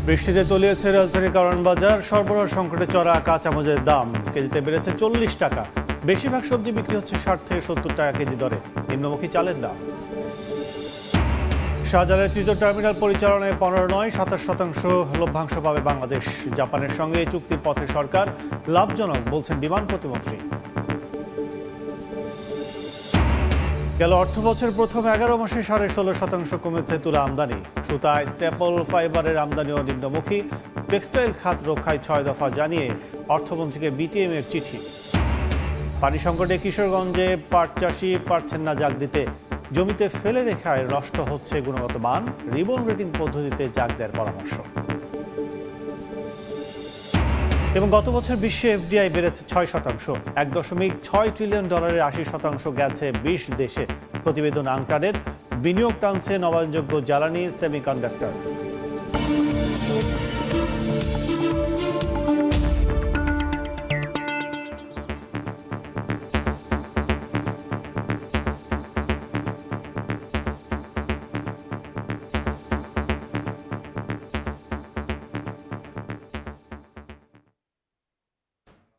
বৃষ্টিতে তলিয়েছে রাজধানীর কারওয়ান বাজার। সরবরাহ সংকটে চড়া কাঁচামরিচের দাম কেজিতে বেড়েছে 40 টাকা। বেশিরভাগ সবজি বিক্রি হচ্ছে 60 থেকে 70 টাকা কেজি দরে। নিম্নমুখী চালের দাম। শাহজালালের তৃতীয় টার্মিনাল পরিচালনায় 15 নয় 27% লভ্যাংশ পাবে বাংলাদেশ। জাপানের সঙ্গে এই চুক্তির পথে সরকার লাভজনক বলছেন বিমান প্রতিমন্ত্রী। গেল অর্থবছর প্রথম 11 মাসে 16.5% কমেছে তুলা আমদানি। সুতায় স্টেপল ফাইবারের আমদানিও নিম্নমুখী। টেক্সটাইল খাত রক্ষায় 6 দফা জানিয়ে অর্থমন্ত্রীকে বিটিএম এর চিঠি। পানি সংকটে কিশোরগঞ্জে পাট চাষি পারছেন না জাগ দিতে। জমিতে ফেলে রেখায় নষ্ট হচ্ছে গুণগত মান। রিবন রেটিং পদ্ধতিতে জাগ দেওয়ার পরামর্শ। এবং গত বছর বিশ্বে এফডিআই বেড়েছে 6%। $1.6 ট্রিলিয়ন 80% গেছে 20 দেশে। প্রতিবেদন আঙ্কারের বিনিয়োগ টানছে নবায়নযোগ্য জ্বালানি সেমিকন্ডাক্টর।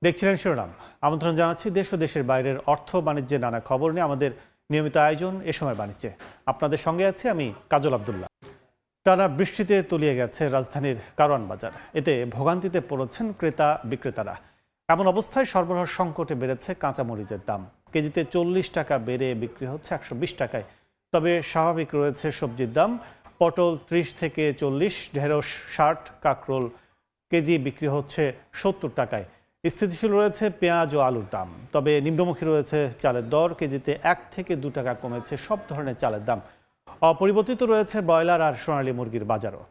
দেখছিলেন শিরোনাম। আমন্ত্রণ জানাচ্ছি দেশ ও দেশের বাইরের অর্থ বাণিজ্যের নানা খবর নিয়ে আমাদের নিয়মিত আয়োজন এ সময় বাণিজ্যে। আপনাদের সঙ্গে আছি আমি কাজল আব্দুল্লাহ। টানা বৃষ্টিতে তলিয়ে গেছে রাজধানীর কারওয়ান বাজার। এতে ভোগান্তিতে পড়েছেন ক্রেতা বিক্রেতারা। এমন অবস্থায় সরবরাহ সংকটে বেড়েছে কাঁচামরিচের দাম। কেজিতে 40 টাকা বেড়ে বিক্রি হচ্ছে 120 টাকায়। তবে স্বাভাবিক রয়েছে সবজির দাম। পটল 30 থেকে 40, ঢেঁড়স 60, কাঁকরোল কেজি বিক্রি হচ্ছে 70 টাকায়। স্থিতিশীল রয়েছে পেঁয়াজ ও আলুর দাম। তবে নিম্নমুখী রয়েছে চালের দর। কেজিতে 1 থেকে 2 টাকা কমেছে সব ধরনের চালের দাম। অপরিবর্তিত রয়েছে ব্রয়লার আর সোনালী মুরগির বাজারও।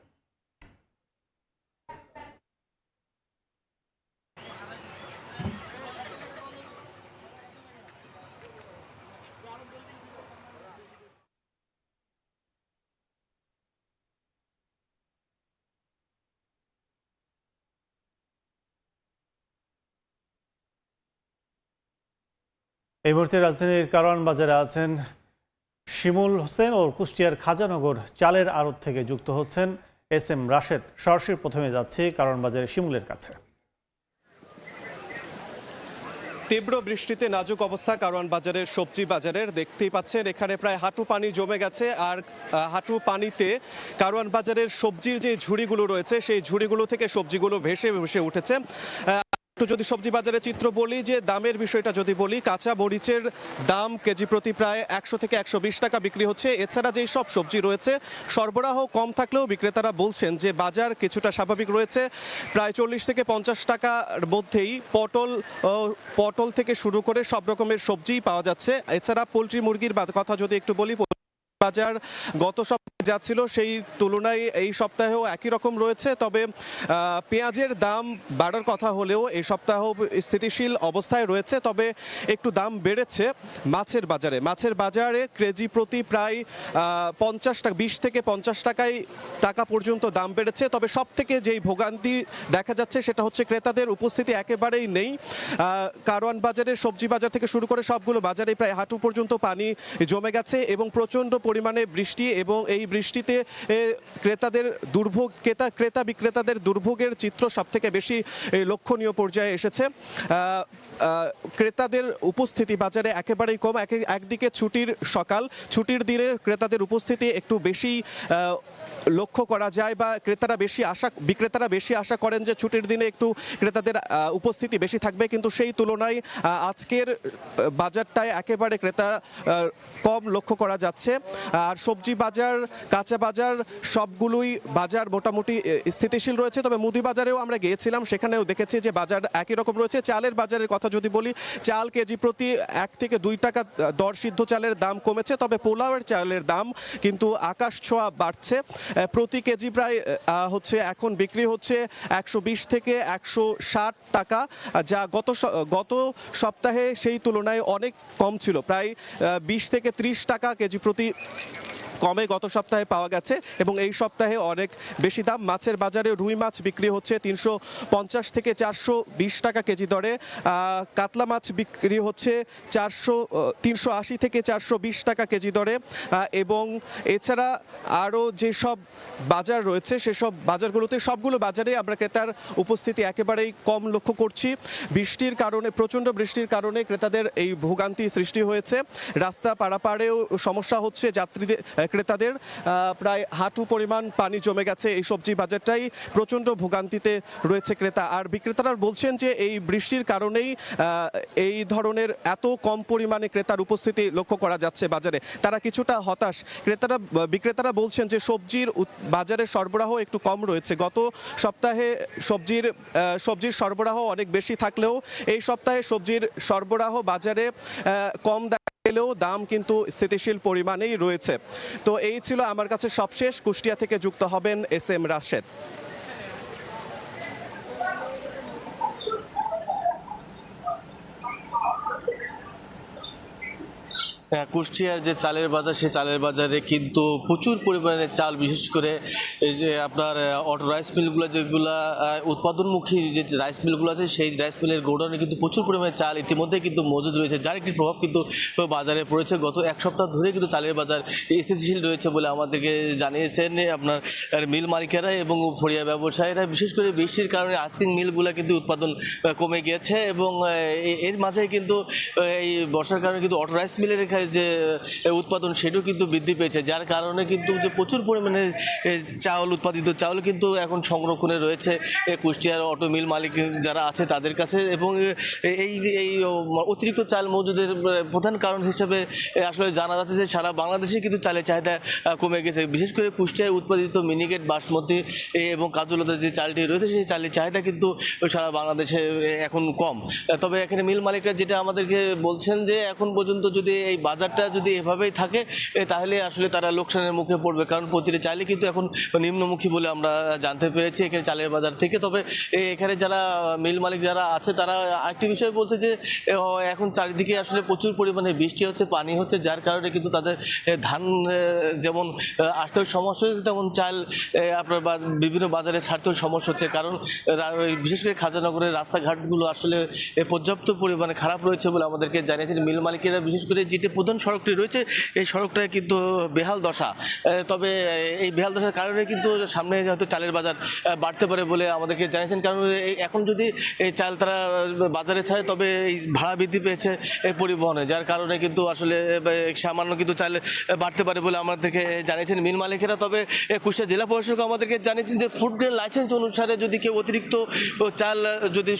এই মুহূর্তে রাজধানীর কারওয়ান বাজারে আছেন শিমুল হোসেন ও কুষ্টিয়ার খাজানগর চালের আড়ত থেকে যুক্ত হচ্ছেন এস এম রাশেদ। সরাসরি প্রথমে যাচ্ছি কারওয়ান বাজারে শিমুলের কাছে। তীব্র বৃষ্টিতে নাজুক অবস্থা কারওয়ান বাজারের সবজি বাজারের। দেখতেই পাচ্ছেন এখানে প্রায় হাঁটু পানি জমে গেছে। আর হাঁটু পানিতে কারওয়ান বাজারের সবজির যে ঝুড়িগুলো রয়েছে সেই ঝুড়িগুলো থেকে সবজিগুলো ভেসে ভেসে উঠেছে। একটু যদি সবজি বাজারের চিত্র বলি, যে দামের বিষয়টা যদি বলি, কাঁচা মরিচের দাম কেজি প্রতি প্রায় 100 থেকে 120 টাকা বিক্রি হচ্ছে। এছাড়া যেই সব সবজি রয়েছে সরবরাহ কম থাকলেও বিক্রেতারা বলছেন যে বাজার কিছুটা স্বাভাবিক রয়েছে। প্রায় 40 থেকে 50 টাকার মধ্যেই পটল থেকে শুরু করে সব রকমের সবজিই পাওয়া যাচ্ছে। এছাড়া পোলট্রি মুরগির কথা যদি একটু বলি, বাজার গত সপ্তাহে যাচ্ছিল সেই তুলনায় এই সপ্তাহেও একই রকম রয়েছে। তবে পেঁয়াজের দাম বাড়ার কথা হলেও এই সপ্তাহ স্থিতিশীল অবস্থায় রয়েছে। তবে একটু দাম বেড়েছে মাছের বাজারে কেজি প্রতি প্রায় 50 টাকা 20 থেকে 50 টাকা পর্যন্ত দাম বেড়েছে। তবে সব থেকে যেই ভোগান্তি দেখা যাচ্ছে সেটা হচ্ছে ক্রেতাদের উপস্থিতি একেবারেই নেই। কারওয়ান বাজারের সবজি বাজার থেকে শুরু করে সবগুলো বাজারে প্রায় হাঁটু পর্যন্ত পানি জমে গেছে এবং প্রচণ্ড পরিমাণে বৃষ্টি, এবং এই বৃষ্টিতে ক্রেতাদের দুর্ভোগ ক্রেতা বিক্রেতাদের দুর্ভোগের চিত্র সব থেকে বেশি লক্ষণীয় পর্যায়ে এসেছে। ক্রেতাদের উপস্থিতি বাজারে একেবারেই কম। একদিকে ছুটির সকাল, ছুটির দিনে ক্রেতাদের উপস্থিতি একটু বেশি লক্ষ্য করা যায়, বা বিক্রেতারা বেশি আশা করেন যে ছুটির দিনে একটু ক্রেতাদের উপস্থিতি বেশি থাকবে, কিন্তু সেই তুলনায় আজকের বাজারটায় একেবারে ক্রেতা কম লক্ষ্য করা যাচ্ছে। আর সবজি বাজার, কাঁচা বাজার সবগুলোই বাজার মোটামুটি স্থিতিশীল রয়েছে। তবে মুদি বাজারেও আমরা গিয়েছিলাম, সেখানেও দেখেছি যে বাজার একই রকম রয়েছে। চালের বাজারের কথা যদি বলি, চাল কেজি প্রতি 1 থেকে 2 টাকা দর সিদ্ধ চালের দাম কমেছে। তবে পোলাওয়ের চালের দাম কিন্তু আকাশ ছোঁয়া বাড়ছে। প্রতি কেজি প্রায় এখন বিক্রি হচ্ছে 120 থেকে 160 টাকা, যা গত সপ্তাহে সেই তুলনায় অনেক কম ছিল। প্রায় 20 থেকে 30 টাকা কেজি প্রতি কমে গত সপ্তাহে পাওয়া গেছে এবং এই সপ্তাহে অনেক বেশি দাম। মাছের বাজারে রুই মাছ বিক্রি হচ্ছে 350 থেকে 420 টাকা কেজি দরে, কাতলা মাছ বিক্রি হচ্ছে 380 থেকে 420 টাকা কেজি দরে, এবং এছাড়া আরও যেসব বাজার রয়েছে সেসব বাজারগুলোতে সবগুলো বাজারে আমরা ক্রেতার উপস্থিতি একেবারেই কম লক্ষ্য করছি। বৃষ্টির কারণে, প্রচণ্ড বৃষ্টির কারণে ক্রেতাদের এই ভোগান্তি সৃষ্টি হয়েছে। রাস্তা পারাপারেও সমস্যা হচ্ছে যাত্রীদের, ক্রেতাদের। প্রায় হাঁটু পরিমাণ পানি জমে গেছে এই সবজি বাজারটাই, প্রচণ্ড ভোগান্তিতে রয়েছে ক্রেতা। আর বিক্রেতারা বলছেন যে এই বৃষ্টির কারণেই এই ধরনের এত কম পরিমাণে ক্রেতার উপস্থিতি লক্ষ্য করা যাচ্ছে বাজারে। তারা কিছুটা হতাশ। বিক্রেতারা বলছেন যে সবজির বাজারে সরবরাহ একটু কম রয়েছে। গত সপ্তাহে সবজির সরবরাহ অনেক বেশি থাকলেও এই সপ্তাহে সবজির সরবরাহ বাজারে কম পেলেও দাম কিন্তু স্থিতিশীল পরিমাণেই রয়েছে। তো এই ছিল আমার কাছে সবশেষ। কুষ্টিয়া থেকে যুক্ত হবেন SM রাশেদ। কুষ্টিয়ার যে চালের বাজার, সেই চালের বাজারে কিন্তু প্রচুর পরিমাণে চাল, বিশেষ করে এই যে আপনার অটো রাইস মিলগুলো, যেগুলো উৎপাদনমুখী যে রাইস মিলগুলো আছে, সেই রাইস মিলের গোডাউনে কিন্তু প্রচুর পরিমাণে চাল ইতিমধ্যে কিন্তু মজুদ রয়েছে, যার একটি প্রভাব কিন্তু বাজারে পড়েছে। গত এক সপ্তাহ ধরে কিন্তু চালের বাজার স্থিতিশীল রয়েছে বলে আমাদেরকে জানিয়েছেন আপনার মিল মালিকেরা এবং ফড়িয়া ব্যবসায়ীরা। বিশেষ করে বৃষ্টির কারণে আস্কিং মিলগুলো কিন্তু উৎপাদন কমে গিয়েছে এবং এর মাঝে কিন্তু এই বর্ষার কারণে কিন্তু অটো রাইস মিলের যে উৎপাদন সেটাও কিন্তু বৃদ্ধি পেয়েছে, যার কারণে কিন্তু যে প্রচুর পরিমাণে উৎপাদিত চাউল কিন্তু এখন সংরক্ষণে রয়েছে কুষ্টিয়ার অটো মিল মালিক যারা আছে তাদের কাছে। এবং এই অতিরিক্ত চাল মজুদের প্রধান কারণ হিসেবে আসলে জানা যাচ্ছে যে সারা বাংলাদেশে কিন্তু চালের চাহিদা কমে গেছে। বিশেষ করে কুষ্টিয়ায় উৎপাদিত মিনিকেট, বাসমতি এবং কাজলতার যে চালটি রয়েছে, সেই চালের চাহিদা কিন্তু সারা বাংলাদেশে এখন কম। তবে এখানে মিল মালিকরা যেটা আমাদেরকে বলছেন যে এখন পর্যন্ত যদি এই বাজারটা যদি এভাবেই থাকে তাহলে আসলে তারা লোকসানের মুখে পড়বে, কারণ প্রতিটি চালে কিন্তু এখন নিম্নমুখী বলে আমরা জানতে পেরেছি এখানে চালের বাজার থেকে। তবে এখানে যারা মিল মালিক যারা আছে তারা আরেকটি বিষয় বলছে যে এখন চারিদিকে আসলে প্রচুর পরিমাণে বৃষ্টি হচ্ছে, পানি হচ্ছে, যার কারণে কিন্তু তাদের ধান যেমন আসতেও সমস্যা হচ্ছে, তেমন চাল আপনার বিভিন্ন বাজারে ছাড়তেও সমস্যা হচ্ছে। কারণ বিশেষ করে খাজানগরের রাস্তাঘাটগুলো আসলে পর্যাপ্ত পরিমাণে খারাপ রয়েছে বলে আমাদেরকে জানিয়েছেন মিল মালিকেরা। বিশেষ করে যেটি প্রধান সড়কটি রয়েছে এই সড়কটা কিন্তু বেহাল দশা। তবে এই বেহাল দশার কারণে কিন্তু সামনে হয়তো চালের বাজার বাড়তে পারে বলে আমাদেরকে জানিয়েছেন, কারণ এখন যদি এই চাল তারা বাজারে ছাড়ে তবে এই ভাড়া বৃদ্ধি পেয়েছে এই পরিবহনে, যার কারণে কিন্তু আসলে সামান্য কিন্তু চাল বাড়তে পারে বলে আমাদেরকে জানিয়েছেন মিল মালিকেরা। তবে কুষ্টিয়া জেলা প্রশাসক আমাদেরকে জানিয়েছেন যে ফুড গ্রেন লাইসেন্স অনুসারে যদি কেউ অতিরিক্ত চাল যদি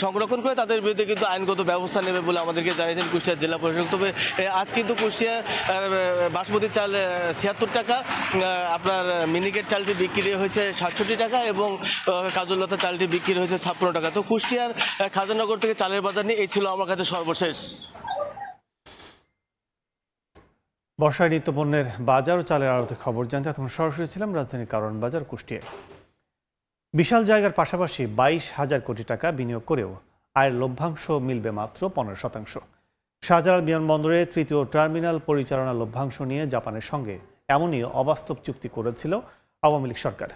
সংরক্ষণ করে তাদের বিরুদ্ধে কিন্তু আইনগত ব্যবস্থা নেবে বলে আমাদেরকে জানিয়েছেন কুষ্টিয়া জেলা প্রশাসক। তবে আজ কিন্তু কুষ্টিয়া বাসমতি চাল 76 টাকা, আপনার মিনিকেট চালটি বিক্রি হয়েছে 67 টাকা এবং কাজলতা চালটি বিক্রি হয়েছে 56 টাকা। তো কুষ্টিয়ার খাজানগর থেকে চালের বাজার নিয়ে এই ছিল আমার কাছে সর্বশেষ। বর্ষায় নিত্যপণ্যের বাজার ও চালের আড়তে খবর জানতে এখন সরাসরি ছিলাম রাজধানীর কারওয়ান বাজার কুষ্টিয়ায়। বিশাল জায়গার পাশাপাশি 22,000 কোটি টাকা বিনিয়োগ করেও আয়ের লভ্যাংশ মিলবে মাত্র 15%। শাহজালাল বিমানবন্দরে তৃতীয় টার্মিনাল পরিচালনা লভ্যাংশ নিয়ে জাপানের সঙ্গে এমনই অবাস্তব চুক্তি করেছিল আওয়ামী লীগ সরকার,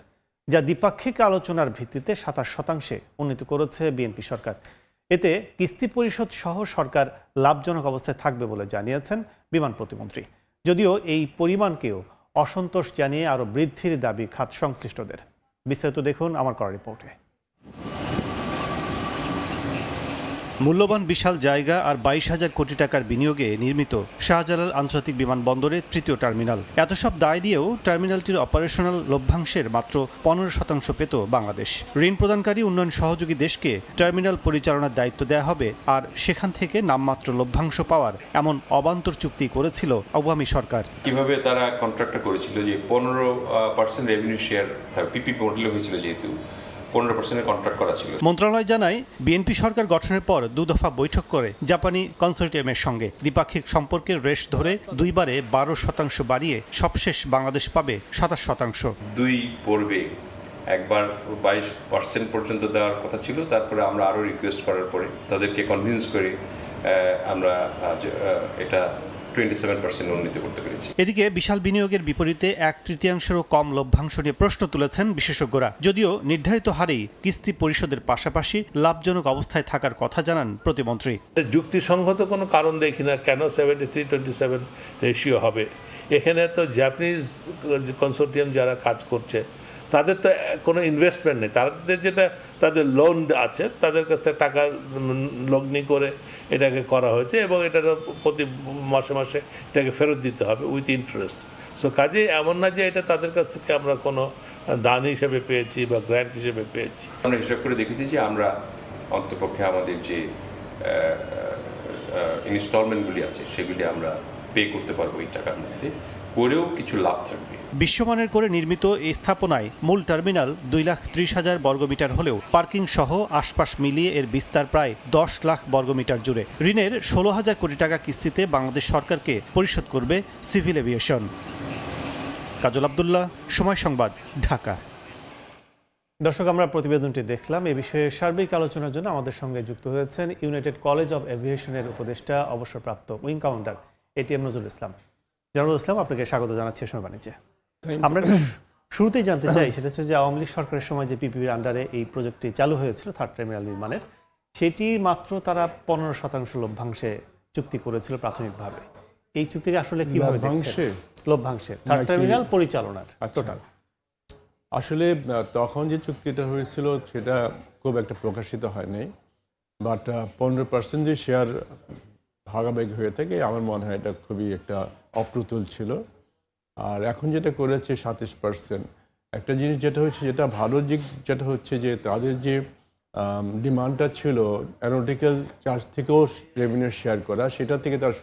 যা দ্বিপাক্ষিক আলোচনার ভিত্তিতে 27% উন্নীত করেছে বিএনপি সরকার। এতে কিস্তি পরিশোধ সহ সরকার লাভজনক অবস্থায় থাকবে বলে জানিয়েছেন বিমান প্রতিমন্ত্রী। যদিও এই পরিমাণকেও অসন্তোষ জানিয়ে আরও বৃদ্ধির দাবি খাত সংশ্লিষ্টদের। বিস্তারিত দেখুন আমার করা রিপোর্টে। মূল্যবান বিশাল জায়গা আর 22,000 কোটি টাকার বিনিয়োগে নির্মিত শাহজালাল আন্তর্জাতিক বিমানবন্দরের তৃতীয় টার্মিনাল। এত সব দায় দিয়েও টার্মিনালটির অপারেশনাল লভ্যাংশের মাত্র 15% পেত বাংলাদেশ। ঋণ প্রদানকারী উন্নয়ন সহযোগী দেশকে টার্মিনাল পরিচালনার দায়িত্ব দেওয়া হবে আর সেখান থেকে নামমাত্র লভ্যাংশ পাওয়ার এমন অবান্তর চুক্তি করেছিল আওয়ামী সরকার। কিভাবে তারা কন্ট্রাক্টটা করেছিল যে 15% রেভিনিউ শেয়ার পিপি মডেলে হয়েছিল, যেহেতু 15% কন্ট্রাক্ট করা ছিল। মন্ত্রণালয় জানায় বিএনপি সরকার গঠনের পর 2 দফা বৈঠক করে জাপানি কনসোর্টিয়ামের সঙ্গে দ্বিপাক্ষিক সম্পর্কের রেশ ধরে 2 বারে 12% বাড়িয়ে সবশেষ বাংলাদেশ পাবে 27%। 2 পর্বে একবার 22% পর্যন্ত দেওয়ার কথা ছিল, তারপরে আমরা আরও রিকোয়েস্ট করার পরে তাদেরকে কনভিন্স করে আমরা এটা 27% উন্নীত করতে পেরেছি। এদিকে বিশাল বিনিয়োগের বিপরীতে 1/3-এরও কম লভ্যাংশ নিয়ে প্রশ্ন তুলেছেন বিশেষজ্ঞরা। যদিও নির্ধারিত হারেই কিস্তি পরিশোধের পাশাপাশি লাভজনক অবস্থায় থাকার কথা জানান প্রতিমন্ত্রী। যুক্তিসঙ্গত কোনো কারণ দেখি না কেন 73-27 রেশিও হবে। এখানে তো জাপানিজ কনসোর্টিয়াম যারা কাজ করছে তাদের তো কোনো ইনভেস্টমেন্ট নেই, তাদের যেটা তাদের লোন আছে তাদের কাছ থেকে টাকা লগ্নি করে এটাকে করা হয়েছে এবং এটা প্রতি মাসে মাসে এটাকে ফেরত দিতে হবে উইথ ইন্টারেস্ট। সো কাজে এমন না যে এটা তাদের কাছ থেকে আমরা কোনো দান হিসেবে পেয়েছি বা গ্র্যান্ট হিসেবে পেয়েছি। আমরা হিসাব করে দেখেছি যে আমরা অন্তপক্ষে আমাদের যে ইনস্টলমেন্টগুলি আছে সেগুলি আমরা পে করতে পারবো এই টাকার মধ্যে, করেও কিছু লাভ থাকবে। বিশ্বমানের করে নির্মিত এই স্থাপনায় মূল টার্মিনাল 2,30,000 বর্গমিটার হলেও পার্কিং সহ আশপাশ মিলিয়ে এর বিস্তার প্রায় 10 লাখ বর্গমিটার জুড়ে। ঋণের 16,000 কোটি টাকা কিস্তিতে বাংলাদেশ সরকারকে পরিশোধ করবে সিভিল এভিয়েশন। কাজল আব্দুল্লাহ, সময় সংবাদ, ঢাকা। দর্শক, আমরা প্রতিবেদনটি দেখলাম। এ বিষয়ে সার্বিক আলোচনার জন্য আমাদের সঙ্গে যুক্ত হয়েছেন ইউনাইটেড কলেজ অব এভিয়েশনের উপদেষ্টা অবসরপ্রাপ্ত উইং কমান্ডার ATM নজরুল ইসলাম। জনাবুল ইসলাম, আপনাকে স্বাগত জানাচ্ছি সময় বাণিজ্যে। আমরা শুরুতেই জানতে চাই সেটা হচ্ছে যে আওয়ামী লীগ সরকারের সময় যে পিপিপির আন্ডারে এই প্রজেক্টটি চালু হয়েছিল থার্ড টার্মিনাল নির্মাণের, সেটি মাত্র তারা 15% লভ্যাংশে চুক্তি করেছিল প্রাথমিকভাবে। এই চুক্তিকে আসলে কিভাবে দেখছেন? লভ্যাংশে থার্ড টার্মিনাল পরিচালনার টোটাল। আসলে তখন যে চুক্তিটা হয়েছিল সেটা খুব একটা প্রকাশিত হয়নি, বাট 15% যে শেয়ার ভাগাভাগি হয়ে থাকে আমার মনে হয় এটা খুবই একটা অপ্রতুল ছিল। আর এখন যেটা করেছে 27%, একটা জিনিস যেটা হচ্ছে যেটা ভালো দিক যেটা হচ্ছে যে তাদের যে ডিমান্ডটা ছিল অ্যারোটিক্যাল চার্জ থেকেও রেভিনিউ শেয়ার করা, সেটা থেকে তার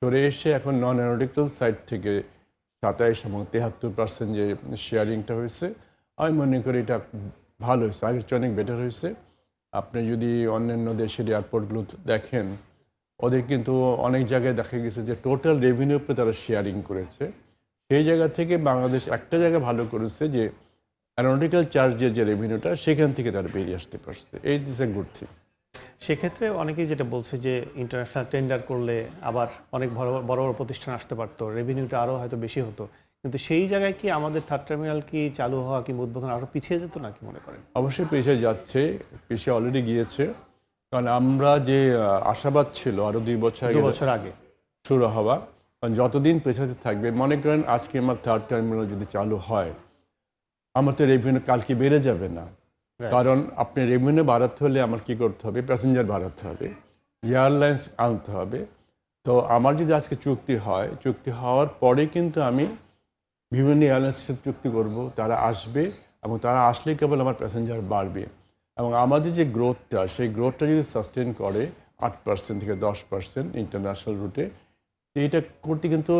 সরে এসে এখন নন অ্যারোটিক্যাল সাইড থেকে 27 এবং 73% যে শেয়ারিংটা হয়েছে, আমি মনে করি এটা ভালো হয়েছে, আগের চেয়ে অনেক বেটার হয়েছে। আপনি যদি অন্যান্য দেশের এয়ারপোর্টগুলো দেখেন, ওদের কিন্তু অনেক জায়গায় দেখা গেছে যে টোটাল রেভিনিউ উপরে তারা শেয়ারিং করেছে। সেই জায়গা থেকে বাংলাদেশ একটা জায়গায় ভালো করেছে যে অ্যারোনটিক্যাল চার্জের যে রেভিনিউটা সেখান থেকে তারা বেরিয়ে আসতে পারছে। এই দিস এ গুড থিং। সেক্ষেত্রে অনেকেই যেটা বলছে যে ইন্টারন্যাশনাল টেন্ডার করলে আবার অনেক বড় বড় প্রতিষ্ঠান আসতে পারতো, রেভিনিউটা আরও হয়তো বেশি হতো, কিন্তু সেই জায়গায় কি আমাদের থার্ড টার্মিনাল কি চালু হওয়া কিংবা উদ্বোধন আরও পিছিয়ে যেত না, কি মনে করেন? অবশ্যই পিছিয়ে যাচ্ছে, পিছিয়ে অলরেডি গিয়েছে। কারণ আমরা যে আশাবাদ ছিল আরও 2 বছর আগে শুরু হওয়া, কারণ যতদিন পেছাতে থাকবে, মনে করেন আজকে আমার থার্ড টার্মিনাল যদি চালু হয়, আমার তো রেভিনিউ কালকে বেড়ে যাবে না। কারণ আপনি রেভিনিউ বাড়াতে হলে আমার কি করতে হবে? প্যাসেঞ্জার বাড়াতে হবে, এয়ারলাইন্স আনতে হবে। তো আমার যদি আজকে চুক্তি হয়, চুক্তি হওয়ার পরে কিন্তু আমি বিভিন্ন এয়ারলাইন্সের সাথে চুক্তি করব, তারা আসবে এবং তারা আসলে কেবল আমার প্যাসেঞ্জার বাড়বে। এবং আমাদের যে গ্রোথটা, সেই গ্রোথটা যদি সাস্টেন করে 8% থেকে 10% ইন্টারন্যাশনাল রুটে, এইটা করতে কিন্তু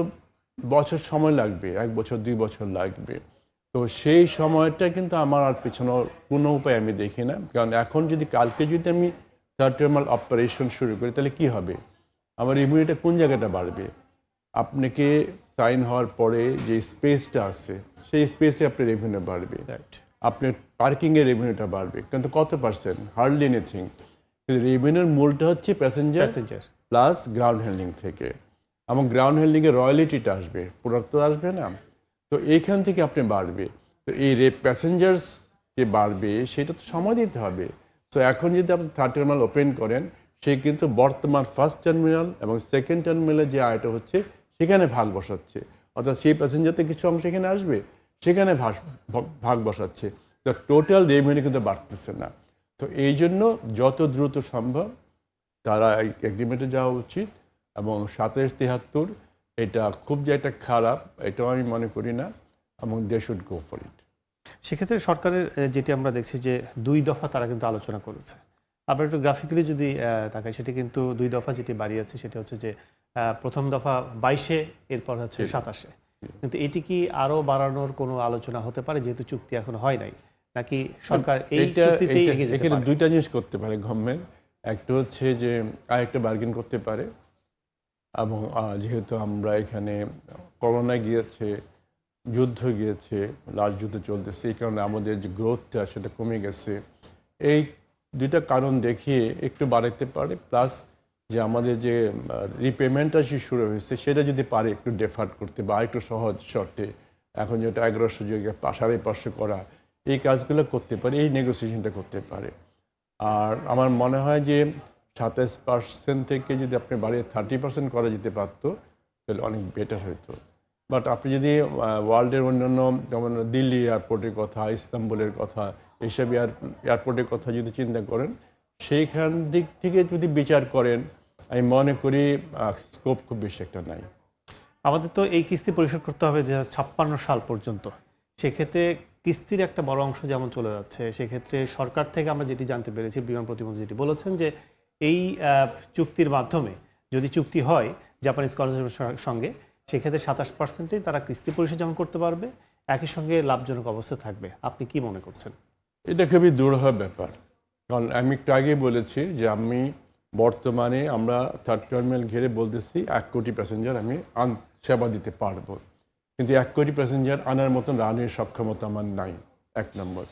বছর সময় লাগবে, 1 বছর 2 বছর লাগবে। তো সেই সময়টা কিন্তু আমার আর পেছানোর কোনো উপায় আমি দেখি না। কারণ এখন যদি কালকে যদি আমি থার্ড টার্মিনাল অপারেশন শুরু করি, তাহলে কি হবে? আমার রেভিনিউটা কোন জায়গাটা বাড়বে? আপনাকে সাইন হওয়ার পরে যে স্পেসটা আছে, সেই স্পেসে আপনার রেভিনিউ বাড়বে, আপনার পার্কিংয়ের রেভিনিউটা বাড়বে, কিন্তু কত পার্সেন্ট? Hardly anything. রেভিনিউর মূলটা হচ্ছে প্যাসেঞ্জার প্লাস গ্রাউন্ড হ্যান্ডলিং থেকে, এবং গ্রাউন্ড হ্যান্ডলিংয়ের রয়্যালিটিটা আসবে, প্রোডাক্ট তো আসবে না। তো এইখান থেকে আপনি বাড়বে। তো এই প্যাসেঞ্জার্স যে বাড়বে সেটা তো সময় দিতে হবে। সো এখন যদি আপনি থার্ড টার্মিনাল ওপেন করেন, সে কিন্তু বর্তমান ফার্স্ট টার্মিনাল এবং সেকেন্ড টার্মিনালের যে আয়টা হচ্ছে সেখানে ভাগ বসাচ্ছে, অর্থাৎ সেই প্যাসেঞ্জারতে কিছু অংশ এখানে আসবে, সেখানে ভাগ বসাচ্ছে। তো টোটাল রেভিনিউ কিন্তু বাড়তেছে না। তো এই জন্য যত দ্রুত সম্ভব তারা এগ্রিমেন্টে যাওয়া উচিত। এবং 27-73 এটা খুব যে একটা খারাপ, এটাও আমি মনে করি না, এবং they should go for it. সেক্ষেত্রে সরকারের যেটি আমরা দেখছি যে 2 দফা তারা কিন্তু আলোচনা করেছে। আমরা একটু গ্রাফিক্যালি যদি তাকাই, সেটি কিন্তু 2 দফা যেটি বাড়িয়েছে সেটা হচ্ছে যে প্রথম দফা 22-এ, এরপর হচ্ছে 27-এ। কিন্তু এটি কি আরও বাড়ানোর কোনো আলোচনা হতে পারে, যেহেতু চুক্তি এখন হয় নাই, নাকি সরকার এই চুক্তিতেই এগিয়ে যেতে এখানে পারে? 2টা জিনিস করতে পারে গভর্নমেন্ট। একটা হচ্ছে যে আরেকটা বার্গেন করতে পারে, এবং যেহেতু আমরা এখানে করোনা গিয়েছে, যুদ্ধ গিয়েছে, লাস্ট যুদ্ধ চলতেছে, এই কারণে আমাদের যে গ্রোথটা সেটা কমে গেছে। এই 2টা কারণ দেখিয়ে একটু বাড়াতে পারে, প্লাস যে আমাদের যে রিপেমেন্টটা যে শুরু হয়েছে সেটা যদি পারে একটু ডেফার্ট করতে বা একটু সহজ শর্তে, এখন যেটা 1100 জায়গায় 550 করা, এই কাজগুলো করতে পারে, এই নেগোসিয়েশনটা করতে পারে। আর আমার মনে হয় যে 27% থেকে যদি আপনি বাড়িয়ে 30% করা যেতে পারতো তাহলে অনেক বেটার হতো। বাট আপনি যদি ওয়ার্ল্ডের অন্যান্য যেমন দিল্লি এয়ারপোর্টের কথা, ইস্তাম্বুলের কথা, এইসব এয়ারপোর্টের কথা যদি চিন্তা করেন, সেইখান দিক থেকে যদি বিচার করেন, আমি মনে করি স্কোপ খুব বেশি একটা নাই। আমাদের তো এই কিস্তি পরিশোধ করতে হবে 2056 সাল পর্যন্ত। সেক্ষেত্রে কিস্তির একটা বড় অংশ যেমন চলে যাচ্ছে, সেক্ষেত্রে সরকার থেকে আমরা যেটি জানতে পেরেছি, বিমান প্রতিমন্ত্রী যেটি বলেছেন যে এই চুক্তির মাধ্যমে যদি চুক্তি হয় জাপানিজ কনসোর্টিয়ামের সঙ্গে, সেক্ষেত্রে 27%ই তারা কিস্তি পরিশোধ যেমন করতে পারবে, একই সঙ্গে লাভজনক অবস্থা থাকবে। আপনি কি মনে করছেন? এটা খুবই দুরূহ ব্যাপার, কারণ আমি একটু আগেই বলেছি যে আমি বর্তমানে আমরা থার্ড টার্মিনাল ঘিরে বলতেছি 1 কোটি প্যাসেঞ্জার আমি সেবা দিতে পারবো, কিন্তু 1 কোটি প্যাসেঞ্জার আনার মতন রানের সক্ষমতা আমার নাই, 1 নম্বর।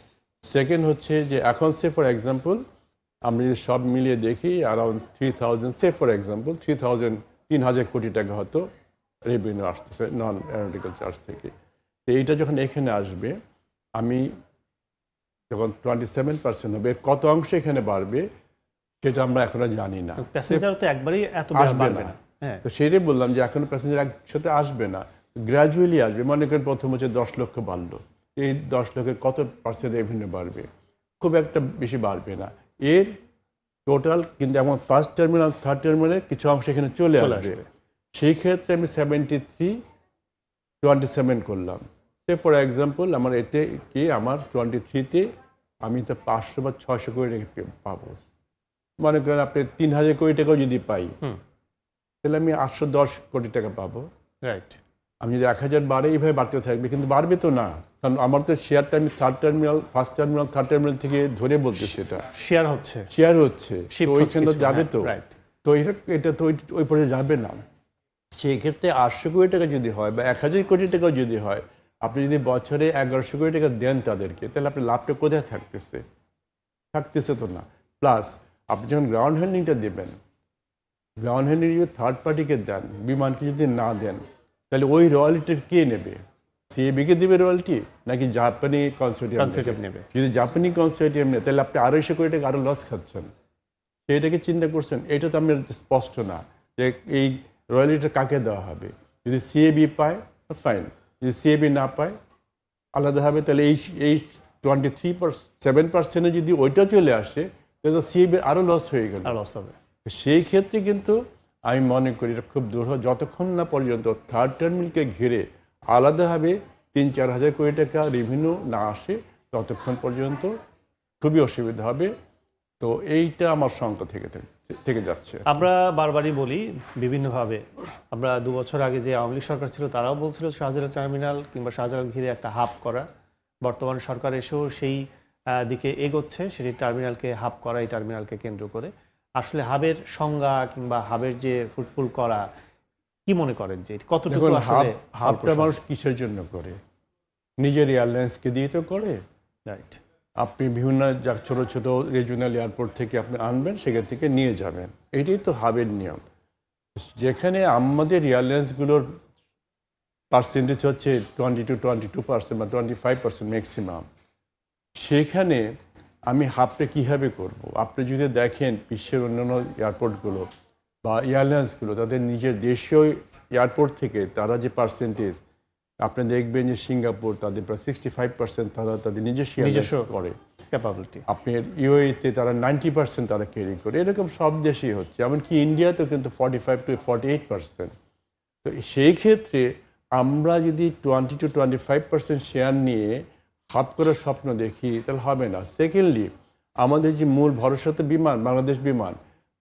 সেকেন্ড হচ্ছে যে এখন সে ফর এক্সাম্পল আমরা যদি সব মিলিয়ে দেখি অ্যারাউন্ড 3000, সে ফর এক্সাম্পল 3,000 কোটি টাকা হয়তো রেভিনিউ আসতেছে নন অ্যারোনটিক্যাল চার্জ থেকে। তো এইটা যখন এখানে আসবে, আমি যখন 27% হবে, কত অংশ এখানে বাড়বে সেটা আমরা এখনো জানি না। প্যাসেঞ্জার তো একবারই এত আসবে বাড়বে না। না। হ্যাঁ, তো সেটাই বললাম যে এখনো প্যাসেঞ্জার একসাথে আসবে না, গ্র্যাজুয়ালি আসবে। মনে করেন প্রথম হচ্ছে 10 লক্ষ বাড়লো, এই 10 লক্ষের কত পার্সেন্ট রেভিনিউ বাড়বে? খুব একটা বেশি বাড়বে না। এর টোটাল কিন্তু এমন ফার্স্ট টার্মিনাল থার্ড টার্মিনালের কিছু অংশ এখানে চলে আসবে। সেই ক্ষেত্রে আমি 73-27 করলাম। সে ফর এক্সাম্পল আমার এতে কি আমার 23-তে আমি তো 500 বা 600 কোটি টাকা পাবো। মনে করেন আপনি 3,000 কোটি টাকাও যদি পাই, তাহলে আমি 810 কোটি টাকা পাবো। রাইট। আমি যদি 1000 বাড়ে এইভাবে বাড়তে থাকবে, কিন্তু বাড়বে তো না, কারণ আমার তো শেয়ারটা আমি third terminal first terminal third terminal থেকে ধরে বলতেছি, এটা শেয়ার হচ্ছে, শেয়ার হচ্ছে, তো ওইখানে তো যাবে তো। রাইট। তো এটা তো ওই পর্যায়ে যাবে না। সেই ক্ষেত্রে 800 কোটি টাকা যদি হয় বা 1000 কোটি টাকাও যদি হয়, আপনি যদি বছরে 1100 কোটি টাকা দেন তাদেরকে, তাহলে আপনার লাভটা কোথায় থাকতেছে? থাকতেছে তো না। প্লাস আপনি যখন গ্রাউন্ড হ্যান্ডলিংটা দেবেন, গ্রাউন্ড হ্যান্ডলিং যদি থার্ড পার্টিকে দেন, বিমানকে যদি না দেন, তাহলে ওই রয়্যালিটি কে নেবে? সিএবিকে দেবে রয়্যালিটি, নাকি জাপানি কনসোর্টিয়াম নেবে? যদি জাপানি কনসোর্টিয়াম নেয়, তাহলে আপনি 250 কোটি টাকা আরও লস খাচ্ছেন। সেইটাকে চিন্তা করছেন? এটা তো আমি স্পষ্ট না যে এই রয়্যালিটিটা কাকে দেওয়া হবে। যদি সিএবি পায় ফাইন, যদি সিএবি না পায় আলাদা হবে। তাহলে এই 23-7% যদি ওইটা চলে আসে, তাহলে তো সিএবি আরও লস হয়ে গেল। লস হবে। সেই ক্ষেত্রে কিন্তু আমি মনে করি এটা খুব দুরূহ, যতক্ষণ না পর্যন্ত থার্ড টার্মিনালকে ঘিরে আলাদাভাবে 3-4 হাজার কোটি টাকা রেভিনিউ না আসে, ততক্ষণ পর্যন্ত খুবই অসুবিধা হবে। তো এইটা আমার শঙ্কা থেকে যাচ্ছে। আমরা বারবারই বলি বিভিন্নভাবে, আমরা 2 বছর আগে যে আওয়ামী লীগ সরকার ছিল তারাও বলছিল শাহজালাল টার্মিনাল কিংবা শাহজালাল ঘিরে একটা হাব করা। বর্তমান সরকার এসেও সেই দিকে এগোচ্ছে, সেটি টার্মিনালকে হাব করা, এই টার্মিনালকে কেন্দ্র করে। আসলে হাবের সংজ্ঞা কিংবা হাবের যে ফুটফুল করা, কি মনে করেন যে কতটুকু আসলে হাবটা মানুষ কিসের জন্য করে? নিজের এয়ারলাইন্সকে দিয়ে তো করে। রাইট। আপনি বিভিন্ন ছোট ছোট রিজিওনাল এয়ারপোর্ট থেকে আপনি আনবেন, সেখান থেকে নিয়ে যাবেন, এটাই তো হাবের নিয়ম। যেখানে আমাদের এয়ারলাইন্সগুলোর পার্সেন্টেজ হচ্ছে 20-22% বা 25% ম্যাক্সিমাম, সেখানে আমি হাবটা কীভাবে করব? আপনি যদি দেখেন বিশ্বের অন্যান্য এয়ারপোর্টগুলো বা এয়ারলাইন্সগুলো, তাদের নিজের দেশীয় এয়ারপোর্ট থেকে তারা যে পার্সেন্টেজ, আপনি দেখবেন যে সিঙ্গাপুর তাদের প্রায় 65% তারা তাদের নিজস্ব করে ক্যাপাবিলিটি। আপনার ইউএইতে তারা 90% তারা ক্যারি করে। এরকম সব দেশেই হচ্ছে, এমনকি ইন্ডিয়াতেও কিন্তু 45-48%। তো সেই ক্ষেত্রে আমরা যদি 20-25% শেয়ার নিয়ে হাব করার স্বপ্ন দেখি, তাহলে হবে না। সেকেন্ডলি, আমাদের যে মূল ভরসা তো বিমান, বাংলাদেশ বিমান,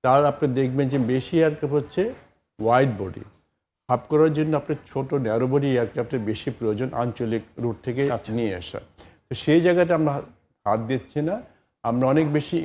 তার আপনি দেখবেন যে বেশি এয়ারক্রাফট হচ্ছে ওয়াইড বডি। হাব করার জন্য আপনার ছোট ন্যারো বডি এয়ারক্রাফটের বেশি প্রয়োজন, আঞ্চলিক রুট থেকে নিয়ে আসা। তো সেই জায়গাটা আমরা হাত দিচ্ছি না। আমরা অনেক বেশি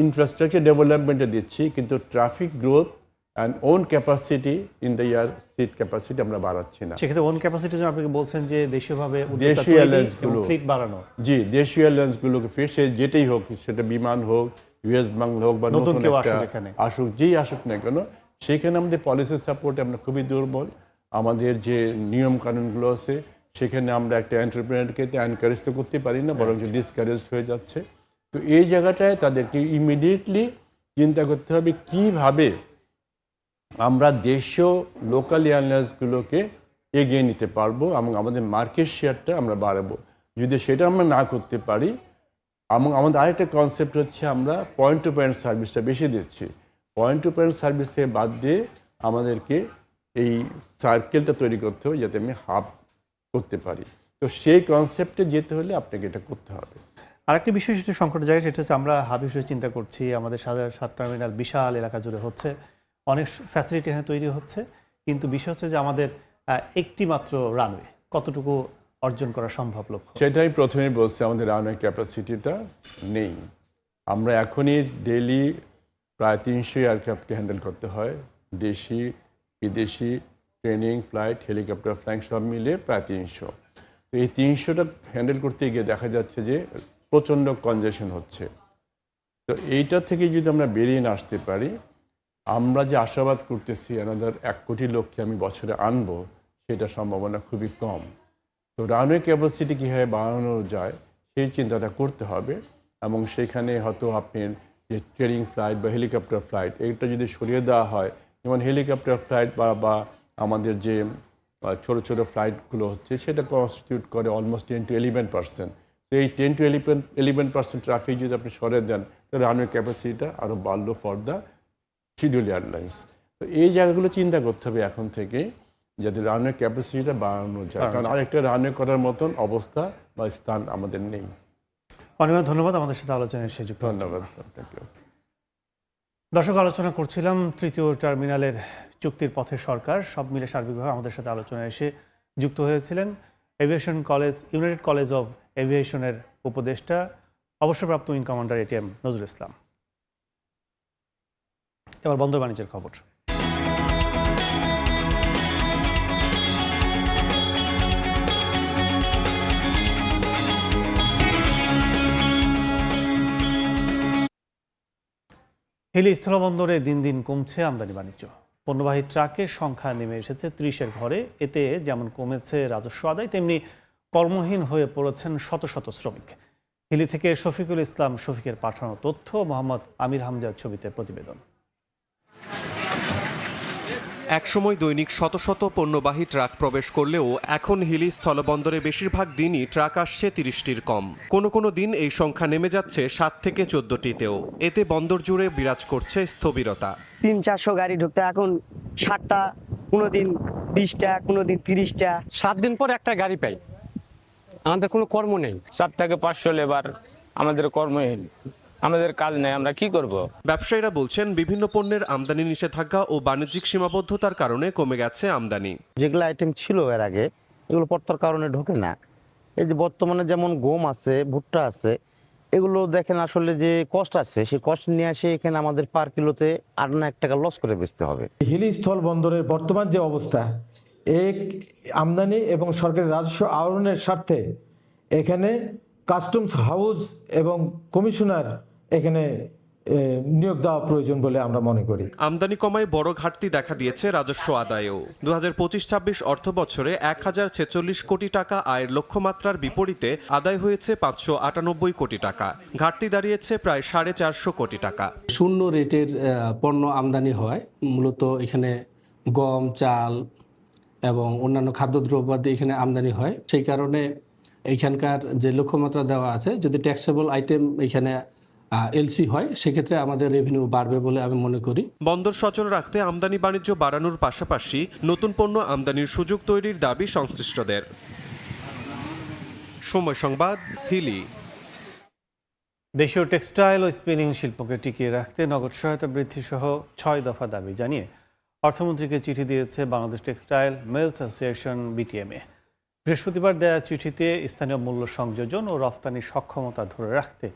ইনফ্রাস্ট্রাকচার ডেভেলপমেন্টে দিচ্ছি, কিন্তু traffic growth and own capacity in the air seat capacity আমরা বাড়াচ্ছি না। সেক্ষেত্রে ওন ক্যাপাসিটির জন্য আপনি বলছেন যে দেশীয়ভাবে দেশীয় এয়ারলাইন্সগুলো ফ্লিট বাড়ানো। জি, দেশীয় এয়ারলাইন্সগুলোকে ফির সে যেটাই হোক, সেটা বিমান হোক, ইউএস বাংলা হোক বা নতুন নতুন কেউ একটা আসুক এখানে। আসুক, যেই আসুক না কেন, সেখানে আমাদের পলিসি সাপোর্টে আমরা খুবই দুর্বল। আমাদের যে নিয়ম কানুনগুলো আছে সেখানে আমরা একটা এন্টারপ্রেনারকে এনকারেজ তো করতে পারি না, বরং ডিসকারেজ হয়ে যাচ্ছে। তো এই জায়গাটায় তাদেরকে ইমিডিয়েটলি চিন্তা করতে হবে কিভাবে আমরা দেশীয় লোকাল এয়ারলাইন্সগুলোকে এগিয়ে নিতে পারবো এবং আমাদের মার্কেট শেয়ারটা আমরা বাড়াবো। যদি সেটা আমরা না করতে পারি, এবং আমাদের আরেকটা কনসেপ্ট হচ্ছে আমরা পয়েন্ট টু পয়েন্ট সার্ভিসটা বেশি দিচ্ছি। পয়েন্ট টু পয়েন্ট সার্ভিস থেকে বাদ দিয়ে আমাদেরকে এই সার্কেলটা তৈরি করতে হবে যাতে আমি হাব করতে পারি। তো সেই কনসেপ্টে যেতে হলে আপনাকে এটা করতে হবে। আরেকটি বিষয় সেটা সংকটের জায়গায়, সেটা হচ্ছে আমরা হাব হিসেবে চিন্তা করছি, আমাদের সাত টার্মিনাল বিশাল এলাকা জুড়ে হচ্ছে, অনেক ফ্যাসিলিটি এখানে তৈরি হচ্ছে, কিন্তু বিষয় হচ্ছে যে আমাদের একটি মাত্র রানওয়ে, কতটুকু অর্জন করা সম্ভব লক্ষ্য? সেটাই প্রথমেই বলছি, আমাদের রানওয়ে ক্যাপাসিটিটা নেই। আমরা এখনই ডেইলি প্রায় 300 এয়ারক্রাফটকে হ্যান্ডেল করতে হয়, দেশি বিদেশি, ট্রেনিং ফ্লাইট, হেলিকপ্টার ফ্লাইং সব মিলে প্রায় 300। তো এই 300টা হ্যান্ডেল করতে গিয়ে দেখা যাচ্ছে যে প্রচণ্ড কনজেশন হচ্ছে। তো এইটা থেকে যদি আমরা বেরিয়ে না আসতে পারি, আমরা যে আশাবাদ করতেছি অ্যানাদার 1 কোটি লোককে আমি বছরে আনবো, সেটা সম্ভাবনা খুবই কম। তো রানওয়ে ক্যাপাসিটি কীভাবে বাড়ানো যায় সেই চিন্তাটা করতে হবে, এবং সেখানে হয়তো আপনি যে ট্রেনিং ফ্লাইট বা হেলিকপ্টার ফ্লাইট এইটা যদি সরিয়ে দেওয়া হয়, যেমন হেলিকপ্টার ফ্লাইট বা আমাদের যে ছোটো ছোটো ফ্লাইটগুলো হচ্ছে সেটা কনস্টিটিউট করে অলমোস্ট 10 to 11%। তো এই 10 to 11% ট্রাফিক যদি আপনি সরিয়ে দেন, তাহলে রানওয়ে ক্যাপাসিটিটা আরও বাড়লো ফর দ্য শিডিউল এয়ারলাইন্স। তো এই জায়গাগুলো চিন্তা করতে হবে এখন থেকে, যাতে রানওয়ে ক্যাপাসিটিটা বাড়ানো যায়, কারণ আরেকটা রানওয়ে করার মতন অবস্থা বা স্থান আমাদের নেই। অনেক ধন্যবাদ আমাদের সাথে আলোচনায় সে যুক্ত। ধন্যবাদ আপনাকে। দর্শক, আলোচনা করছিলাম তৃতীয় টার্মিনালের চুক্তির পথে সরকার, সব মিলে সার্বিকভাবে আমাদের সাথে আলোচনায় এসে যুক্ত হয়েছিলেন aviation college, united college of এভিয়েশনের উপদেষ্টা, অবসরপ্রাপ্ত wing commander ATM Nazrul Islam. এবার বন্দর বাণিজ্যের খবর। হিলি স্থলবন্দরে দিন দিন কমছে আমদানি বাণিজ্য। পণ্যবাহী ট্রাকের সংখ্যা নেমে এসেছে 30-এর ঘরে। এতে যেমন কমেছে রাজস্ব আদায়, তেমনি কর্মহীন হয়ে পড়েছেন শত শত শ্রমিক। হিলি থেকে শফিকুল ইসলাম শফিকের পাঠানো তথ্য, মোহাম্মদ আমির হামজার ছবিতে প্রতিবেদন। একসময় দৈনিক শত শত পণ্যবাহী ট্রাক প্রবেশ করলেও এখন হিলি স্থলবন্দরে বেশিরভাগ দিনই ট্রাক আসছে 30টির কম। কোনো কোনো দিন এই সংখ্যা নেমে যাচ্ছে 7 থেকে 14টিতেও। এতে বন্দর জুড়ে বিরাজ করছে স্থবিরতা। 300-400 গাড়ি ঢুকতে এখন 60টা, কোনো দিন 20টা, কোনো দিন 30টা। 7 দিন পর একটা গাড়ি পাই, আমাদের কোনো কর্ম নেই। 7 থেকে 500 লেবার, আমাদের কর্মহীন, আমাদের কাজ নেই, আমরা কি করব? ব্যবসায়ীরা বলছেন বিভিন্ন পণ্যের আমদানি নিষেধাজ্ঞা ও বাণিজ্যিক সীমাবদ্ধতার কারণে কমে গেছে আমদানি। যেগুলো আইটেম ছিল এর আগে, এগুলো পড়তার কারণে ঢোকে না। এই যে বর্তমানে যেমন গম আছে, ভুট্টা আছে, এগুলো দেখেন আসলে যে কষ্ট আছে, সেই কষ্ট নিয়ে আসে এখানে আমাদের পার কিলোতে 8-9 টাকা লস করে বেচতে হবে। হিলি স্থল বন্দরের বর্তমান যে অবস্থা, এক আমদানি এবং সরকারি রাজস্ব আহরণের স্বার্থে এখানে কাস্টমস হাউস এবং কমিশনার এখানে নিয়োগ দেওয়া প্রয়োজন বলে আমরা মনে করি। আমদানি কমায় বড় ঘাটতি দেখা দিয়েছে রাজস্ব আদায়েও। 2025-26 অর্থ বছরে 1046 কোটি টাকা আয়ের লক্ষ্যমাত্রার বিপরীতে আদায় হয়েছে 598 কোটি টাকা। ঘাটতি দাঁড়িয়েছে প্রায় 450 কোটি টাকা। শূন্য রেটের পণ্য আমদানি হয়, মূলত এখানে গম, চাল এবং অন্যান্য খাদ্যদ্রব্যাদি এখানে আমদানি হয়। সেই কারণে এইখানকার যে লক্ষ্যমাত্রা দেওয়া আছে, যদি ট্যাক্সেবল আইটেম এখানে এলসি হয়, সেক্ষেত্রে আমাদের রেভিনিউ বাড়বে বলে আমি মনে করি। বন্দর সচল রাখতে আমদানি বাণিজ্য বাড়ানোর পাশাপাশি নতুন পণ্য আমদানির সুযোগ তৈরির দাবি সংশ্লিষ্টদের। সময় সংবাদ, হিলি। দেশীয় টেক্সটাইল ও স্পিনিং শিল্পকে টিকিয়ে রাখতে নগদ সহায়তা বৃদ্ধি সহ 6 দফা দাবি জানিয়ে অর্থমন্ত্রীকে চিঠি দিয়েছে Bangladesh textile mills association BTMA। বৃহস্পতিবার দেয়া চিঠিতে স্থানীয় মূল্য সংযোজন ও রফতানির সক্ষমতা ধরে রাখতে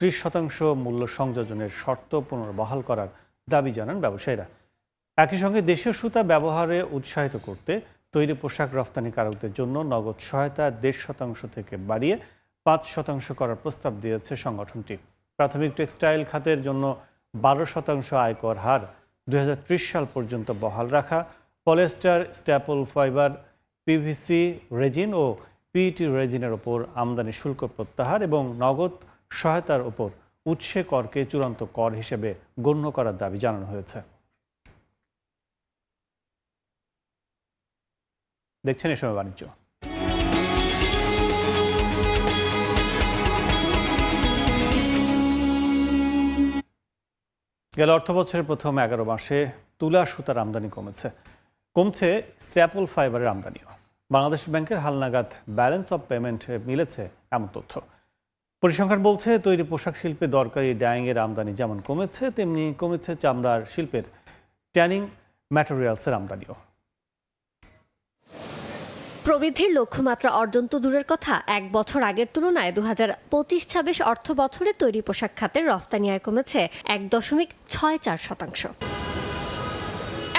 30% মূল্য সংযোজনের শর্ত পুনর্বহাল করার দাবি জানান ব্যবসায়ীরা। একই সঙ্গে দেশীয় সুতা ব্যবহারে উৎসাহিত করতে তৈরি পোশাক রফতানিকারকদের জন্য নগদ সহায়তা 1.5% থেকে বাড়িয়ে 5% করার প্রস্তাব দিয়েছে সংগঠনটি। প্রাথমিক টেক্সটাইল খাতের জন্য 12% আয়কর হার 2030 সাল পর্যন্ত বহাল রাখা, polyester, staple fibre, PVC resin ও পিইটি রেজিনের ওপর আমদানি শুল্ক প্রত্যাহার এবং নগদ সহায়তার ওপর উৎসে করকে চূড়ান্ত কর হিসেবে গণ্য করার দাবি জানানো হয়েছে। দেখছেন এ সময় বাণিজ্য। গেল অর্থবছরের প্রথম 11 মাসে তুলা সুতার আমদানি কমছে স্ট্যাপল ফাইবারের আমদানিও। বাংলাদেশ ব্যাংকের হালনাগাদ ব্যালেন্স অফ পেমেন্ট মিলেছে এমন তথ্য। পরিসংখ্যান বলছে তৈরি পোশাক শিল্পে দরকারি ডাইংয়ের আমদানি যেমন কমেছে, তেমনি কমেছে চামড়ার শিল্পের ট্যানিং ম্যাটেরিয়ালসের আমদানিও। প্রবৃদ্ধির লক্ষ্যমাত্রা অর্জন তো দূরের কথা, এক বছর আগের তুলনায় 2025-26 অর্থ বছরে তৈরি পোশাক খাতের রফতানি আয় কমেছে 1.64%।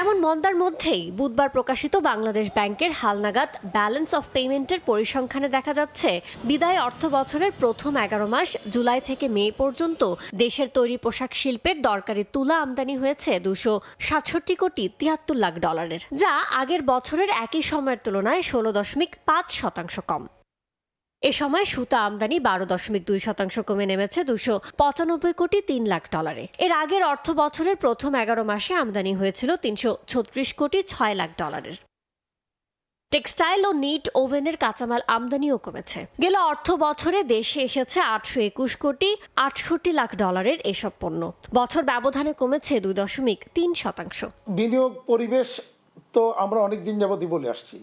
এমন মন্দার মধ্যেই বুধবার প্রকাশিত বাংলাদেশ ব্যাংকের হালনাগাদ ব্যালেন্স অফ পেমেন্টের পরিসংখ্যানে দেখা যাচ্ছে বিদায় অর্থ বছরের প্রথম 11 মাস জুলাই থেকে মে পর্যন্ত দেশের তৈরি পোশাক শিল্পের দরকারি তুলা আমদানি হয়েছে 267 কোটি 73 লাখ ডলারের, যা আগের বছরের একই সময়ের তুলনায় 16.5% কম। এ সময় সুতা আমদানি 12.2% কমে নেমেছে 295 কোটি 3 লাখ ডলারে। এর আগের অর্থ বছরের প্রথম 11 মাসে আমদানি হয়েছিল 336 কোটি 6 লাখ ডলারের। টেক্সটাইল ও নিট ওভেনের কাঁচামাল আমদানিও কমেছে। গেল অর্থ বছরে দেশে এসেছে 821 কোটি 68 লাখ ডলারের এসব পণ্য, বছর ব্যবধানে কমেছে 2.3%। বিনিয়োগ পরিবেশ তো আমরা অনেক দিন যাবতই বলে আসছি,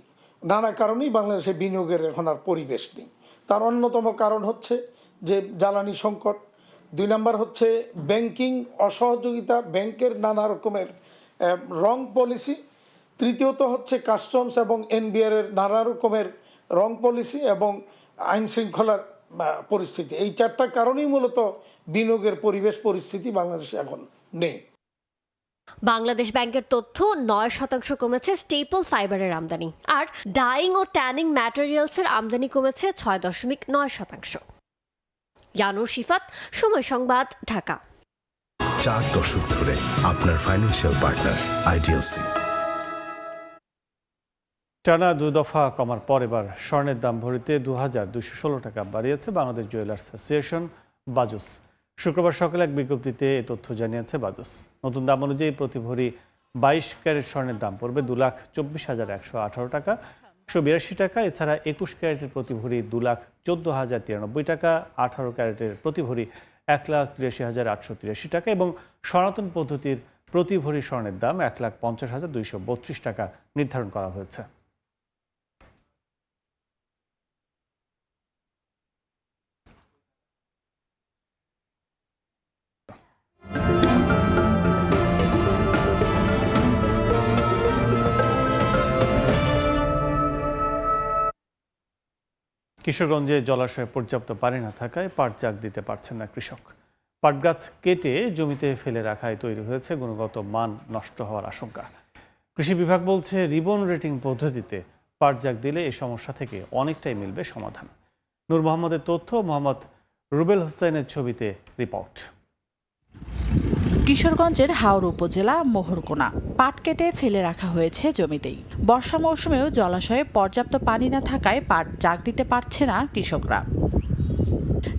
নানা কারণেই বাংলাদেশে বিনিয়োগের এখন আর পরিবেশ নেই। তার অন্যতম কারণ হচ্ছে যে জ্বালানি সংকট, 2 নম্বর হচ্ছে ব্যাংকিং অসহযোগিতা, ব্যাংকের নানা রকমের রং পলিসি, তৃতীয়ত হচ্ছে কাস্টমস এবং এনবিআর এর নানা রকমের রং পলিসি এবং আইন শৃঙ্খলার পরিস্থিতি। এই 4টা কারণেই মূলত বিনিয়োগের পরিস্থিতি বাংলাদেশে এখন নেই। বাংলাদেশ ব্যাংকের তথ্য 9% কমেছে স্টেপল ফাইবারের আমদানি, আর ডাইং ও ট্যানিং ম্যাটেরিয়ালসের আমদানি কমেছে 6.9%। ইয়ানুর শিফাত, সময় সংবাদ, ঢাকা। 4 দশক ধরে আপনার ফাইন্যান্সিয়াল পার্টনার আইডিএলসি। টানা 2 দফা কমার পর এবার স্বর্ণের দাম ভরিতে 2216 টাকা বাড়িয়েছে বাংলাদেশ জুয়েলার্স অ্যাসোসিয়েশন বাজুস। শুক্রবার সকালে এক বিজ্ঞপ্তিতে এ তথ্য জানিয়েছে বাজুস। নতুন দাম অনুযায়ী প্রতি ভরি 22 ক্যারেট স্বর্ণের দাম পড়বে 2,24,118 টাকা 182 টাকা। এছাড়া 21 ক্যারেটের প্রতি ভরি 2,14,093 টাকা, 18 ক্যারেটের প্রতি ভরি 1,83,883 টাকা এবং সনাতন পদ্ধতির প্রতি ভরি স্বর্ণের দাম 1,50,232 টাকা নির্ধারণ করা হয়েছে। কিশোরগঞ্জে জলাশয়ে পর্যাপ্ত পানি না থাকায় পাট জাগ দিতে পারছেন না কৃষক। পাট গাছ কেটে জমিতে ফেলে রাখায় তৈরি হয়েছে গুণগত মান নষ্ট হওয়ার আশঙ্কা। কৃষি বিভাগ বলছে রিবন রেটিং পদ্ধতিতে পাট জাগ দিলে এই সমস্যা থেকে অনেকটাই মিলবে সমাধান। নূর মোহাম্মদের তথ্য, মোহাম্মদ রুবেল হোসেনের ছবিতে রিপোর্ট। কিশোরগঞ্জের হাওর উপজেলা মোহরকোনা পাট কেটে ফেলে রাখা হয়েছে জমিতেই। বর্ষা মৌসুমেও জলাশয়ে পর্যাপ্ত পানি না থাকায় পাট জাগ দিতে পারছে না কৃষকরা।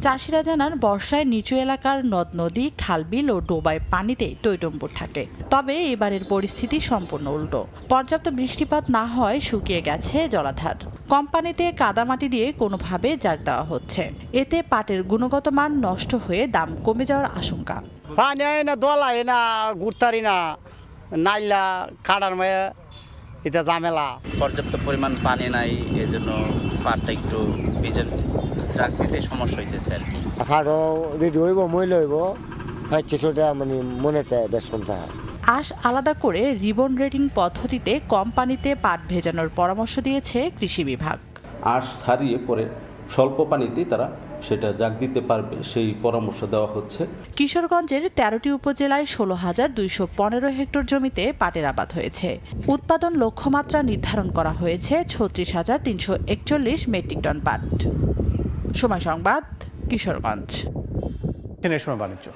চাষিরা জানান বর্ষায় নিচু এলাকার নদ নদী, খালবিল ও ডোবায় পানিতে টইটম্বুর থাকে। তবে এবারের পরিস্থিতি সম্পূর্ণ উল্টো। পর্যাপ্ত বৃষ্টিপাত না হয় শুকিয়ে গেছে জলাধার। কম পানিতে কাদামাটি দিয়ে কোনোভাবে জাগ দেওয়া হচ্ছে। এতে পাটের গুণগত মান নষ্ট হয়ে দাম কমে যাওয়ার আশঙ্কা। পানি না দোলাই না ঘুরতারি না নাইলা কাটার মায়ে এটা ঝামেলা। পর্যাপ্ত পরিমাণ পানি নাই, এজন্য পাটটা একটু ভিজে জাগ দিতে সমস্যা হইতেছে আর কি। হাড়ও যদি হইব মইলে হইব হচ্ছে সেটা মানে মনেতে বেশ কমতে হয়। আঁশ আলাদা করে রিবন রেটিং পদ্ধতিতে কম পানিতে পাট ভেজানোর পরামর্শ দিয়েছে কৃষি বিভাগ। আঁশ ছাড়িয়ে পরে স্বল্প পানিতে তারা সেটা জাগ দিতে পারবে, সেই পরামর্শ দেওয়া হচ্ছে। কিশোরগঞ্জের 13টি উপজেলায় 16,215 হেক্টর জমিতে পাটের আবাদ হয়েছে। উৎপাদন লক্ষ্যমাত্রা নির্ধারণ করা হয়েছে 36,341 মেট্রিক টন পাট। সময় সংবাদ, কিশোরগঞ্জ। এ সময় বাণিজ্য।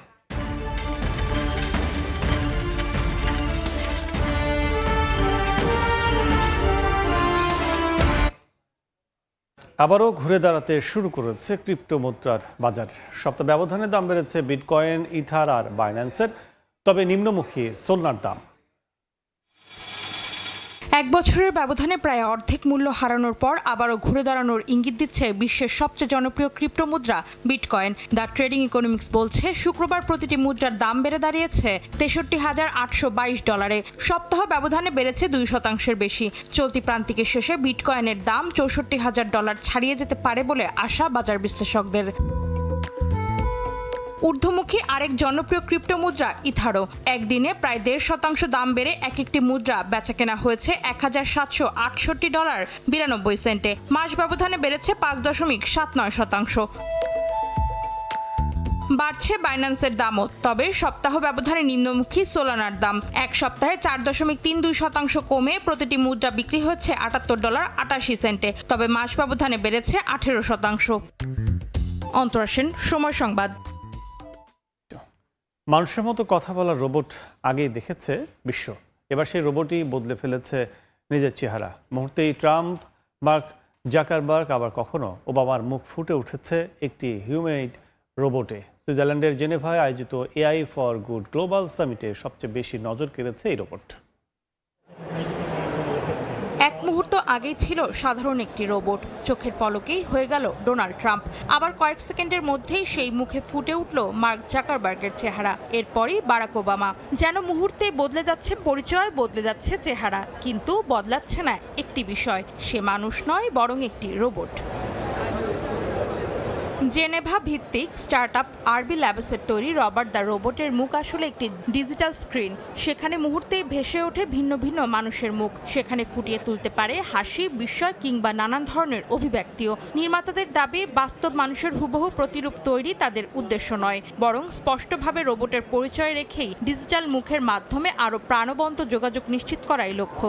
আবারও ঘুরে দাঁড়াতে শুরু করেছে ক্রিপ্টো মুদ্রার বাজার। সপ্তাহ ব্যবধানে দাম বেড়েছে বিটকয়েন, ইথার আর বাইন্যান্সের, তবে নিম্নমুখী সোলনার দাম। এক বছরের ব্যবধানে প্রায় অর্ধেক মূল্য হারানোর পর আবারও ঘুরে দাঁড়ানোর ইঙ্গিত দিচ্ছে বিশ্বের সবচেয়ে জনপ্রিয় ক্রিপ্টো মুদ্রা বিটকয়েন। দ্য ট্রেডিং ইকোনমিক্স বলছে শুক্রবার প্রতিটি মুদ্রার দাম বেড়ে দাঁড়িয়েছে $63,822। সপ্তাহ ব্যবধানে বেড়েছে 2% বেশি। চলতি প্রান্তিকের শেষে বিটকয়েনের দাম $64,000 ছাড়িয়ে যেতে পারে বলে আশা বাজার বিশ্লেষকদের। ঊর্ধ্বমুখী আরেক জনপ্রিয় ক্রিপ্টো মুদ্রা ইথারও একদিনে প্রায় 1.5% দাম বেড়ে এক একটি মুদ্রা বেচাকেনা হয়েছে $1,768.92। মাস ব্যবধানে বেড়েছে 5.79%। বাড়ছে বাইন্যান্সের দামও, তবে সপ্তাহ ব্যবধানে নিম্নমুখী সোলানার দাম এক সপ্তাহে 4.32% কমে প্রতিটি মুদ্রা বিক্রি হচ্ছে $78.88। তবে মাস ব্যবধানে বেড়েছে 18%। অন্তরা সেন, সময় সংবাদ। মানুষের মতো কথা বলার রোবট আগেই দেখেছে বিশ্ব, এবার সেই রোবটই বদলে ফেলেছে নিজের চেহারা। মুহূর্তেই ট্রাম্প, মার্ক জাকারবার্গ, আবার কখনো ওবামার মুখ ফুটে উঠেছে একটি হিউম্যানয়েড রোবটে। সুইজারল্যান্ডের জেনেভায় আয়োজিত এআই ফর গুড গ্লোবাল সামিটে সবচেয়ে বেশি নজর কেড়েছে এই রোবট। এক মুহূর্ত আগেই ছিল সাধারণ একটি রোবট, চোখের পলকেই হয়ে গেল ডোনাল্ড ট্রাম্প। আবার কয়েক সেকেন্ডের মধ্যেই সেই মুখে ফুটে উঠল মার্ক জাকারবার্গের চেহারা, এরপরই বারাক ওবামা। যেন মুহূর্তেই বদলে যাচ্ছে পরিচয়, বদলে যাচ্ছে চেহারা, কিন্তু বদলাচ্ছে না একটি বিষয়, সে মানুষ নয় বরং একটি রোবট। জেনেভা ভিত্তিক স্টার্টআপ আরবি ল্যাবসের তৈরি রবার্ট দ্য রোবটের মুখ আসলে একটি ডিজিটাল স্ক্রিন। সেখানে মুহূর্তেই ভেসে ওঠে ভিন্ন ভিন্ন মানুষের মুখ, সেখানে ফুটিয়ে তুলতে পারে হাসি, বিস্ময় কিংবা নানান ধরনের অভিব্যক্তিও। নির্মাতাদের দাবি, বাস্তব মানুষের হুবহু প্রতিরূপ তৈরি তাদের উদ্দেশ্য নয়, বরং স্পষ্টভাবে রোবটের পরিচয় রেখেই ডিজিটাল মুখের মাধ্যমে আরও প্রাণবন্ত যোগাযোগ নিশ্চিত করাই লক্ষ্য।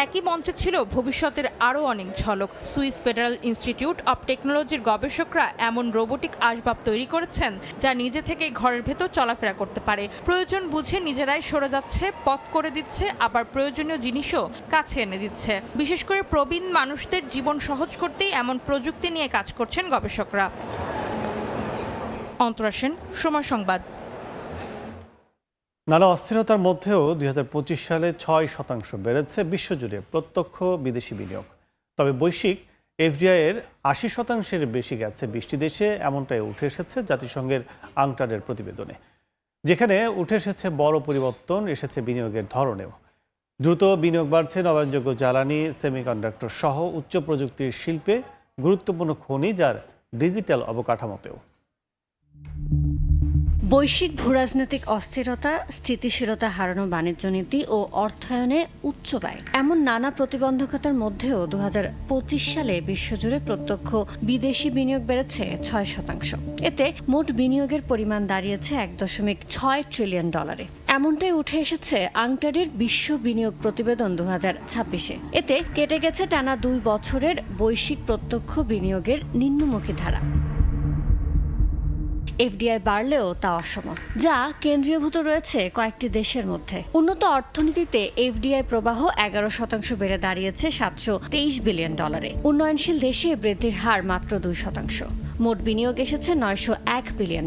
একই মঞ্চে ছিল ভবিষ্যতের আরও অনেক ঝলক। সুইস ফেডারেল ইনস্টিটিউট অব টেকনোলজির গবেষকরা এমন রোবোটিক আসবাব তৈরি করেছেন যা নিজে থেকেই ঘরের ভেতর চলাফেরা করতে পারে। প্রয়োজন বুঝে নিজেরাই সরে যাচ্ছে, পথ করে দিচ্ছে, আবার প্রয়োজনীয় জিনিসও কাছে এনে দিচ্ছে। বিশেষ করে প্রবীণ মানুষদের জীবন সহজ করতেই এমন প্রযুক্তি নিয়ে কাজ করছেন গবেষকরা। অন্তরা সেন, সময় সংবাদ। নানা অস্থিরতার মধ্যেও 2025 সালে 6% বেড়েছে বিশ্বজুড়ে প্রত্যক্ষ বিদেশি বিনিয়োগ। তবে বৈশ্বিক এফডিআই-এর 80%-এর বেশি গেছে 20টি দেশে, এমনটাই উঠে এসেছে জাতিসংঘের আংটারের প্রতিবেদনে। যেখানে উঠে এসেছে বড় পরিবর্তন এসেছে বিনিয়োগের ধরনেও। দ্রুত বিনিয়োগ বাড়ছে নবায়নযোগ্য জ্বালানি, সেমিকন্ডাক্টর সহ উচ্চ প্রযুক্তির শিল্পে, গুরুত্বপূর্ণ খনিজ আর ডিজিটাল অবকাঠামোতেও। বৈশ্বিক ভূরাজনৈতিক অস্থিরতা, স্থিতিশীলতা হারানো বাণিজ্য নীতি ও অর্থায়নে উচ্চ ব্যয়, এমন নানা প্রতিবন্ধকতার মধ্যেও 2025 সালে বিশ্বজুড়ে প্রত্যক্ষ বিদেশি বিনিয়োগ বেড়েছে 6%। এতে মোট বিনিয়োগের পরিমাণ দাঁড়িয়েছে $1.6 ট্রিলিয়ন। এমনটাই উঠে এসেছে আংটারের বিশ্ব বিনিয়োগ প্রতিবেদন 2026-এ। এতে কেটে গেছে টানা 2 বছরের বৈশ্বিক প্রত্যক্ষ বিনিয়োগের নিম্নমুখী ধারা। এফডিআই বাড়লেও তা অসম, যা কেন্দ্রীভূত রয়েছে কয়েকটি দেশের মধ্যে। উন্নত অর্থনীতিতে এফডিআই প্রবাহ 11% বেড়ে দাঁড়িয়েছে $723 বিলিয়ন। উন্নয়নশীল দেশে বৃদ্ধির হার মাত্র 2%। মোট বিনিয়োগ এসেছে $901 বিলিয়ন।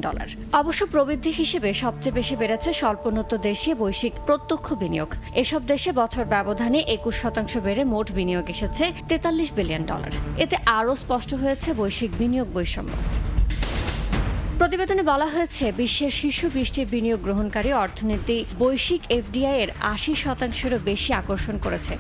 অবশ্য প্রবৃদ্ধি হিসেবে সবচেয়ে বেশি বেড়েছে স্বল্পোন্নত দেশে বৈশ্বিক প্রত্যক্ষ বিনিয়োগ। এসব দেশে বছর ব্যবধানে 21% বেড়ে মোট বিনিয়োগ এসেছে $43 বিলিয়ন। এতে আরও স্পষ্ট হয়েছে বৈশ্বিক বিনিয়োগ বৈষম্য। প্রতিবেদনে বলা হয়েছে, বিশ্বের শীর্ষ 20টি বিনিয়োগ গ্রহণকারী অর্থনীতি বৈশ্বিক এফডিআই-এর 80%-এরও বেশি আকর্ষণ করেছে।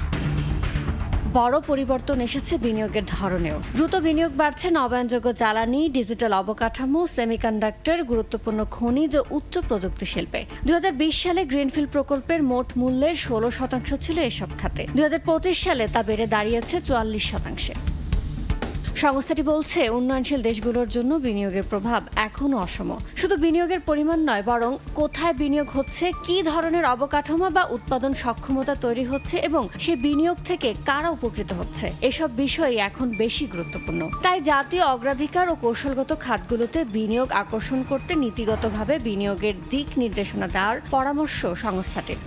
বড় পরিবর্তন এসেছে বিনিয়োগের ধরনেও। দ্রুত বিনিয়োগ বাড়ছে নবায়নযোগ্য জ্বালানি, ডিজিটাল অবকাঠামো, সেমিকন্ডাক্টর, গুরুত্বপূর্ণ খনিজ ও উচ্চ প্রযুক্তি শিল্পে। 2020 সালে গ্রিনফিল্ড প্রকল্পের মোট মূল্যের 16% ছিল এসব খাতে। 2025 সালে তা বেড়ে দাঁড়িয়েছে 44%। সংস্থাটি বলছে উন্নয়নশীল দেশগুলোর জন্য বিনিয়োগের প্রভাব এখনও অসম। শুধু বিনিয়োগের পরিমাণ নয়, বরং কোথায় বিনিয়োগ হচ্ছে, কী ধরনের অবকাঠামো বা উৎপাদন সক্ষমতা তৈরি হচ্ছে এবং সে বিনিয়োগ থেকে কারা উপকৃত হচ্ছে, এসব বিষয়ই এখন বেশি গুরুত্বপূর্ণ। তাই জাতীয় অগ্রাধিকার ও কৌশলগত খাতগুলোতে বিনিয়োগ আকর্ষণ করতে নীতিগতভাবে বিনিয়োগের দিক নির্দেশনা দেওয়ার পরামর্শ সংস্থাটির।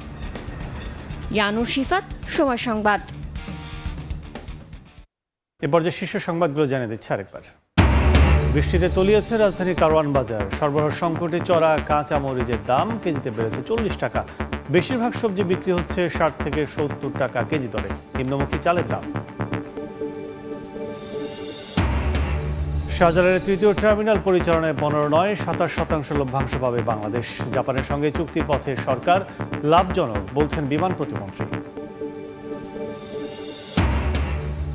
ইয়ানুর শিফাত, সময় সংবাদ। এরপর যে শীর্ষ সংবাদগুলো জানিয়ে দিচ্ছে আরেকবার। বৃষ্টিতে তলিয়েছে রাজধানীর কারওয়ান বাজার। সরবরাহ সংকটে চড়া কাঁচা মরিচের দাম কেজিতে বেড়েছে 40 টাকা। বেশিরভাগ সবজি বিক্রি হচ্ছে 60 থেকে 70 টাকা কেজি দরে। নিম্নমুখী চালের দাম। শাহজালালের তৃতীয় টার্মিনাল পরিচালনায় 15 নয় 27% লভ্যাংশ পাবে বাংলাদেশ। জাপানের সঙ্গে চুক্তির পথে সরকার, লাভজনক বলছেন বিমান প্রতিমন্ত্রী।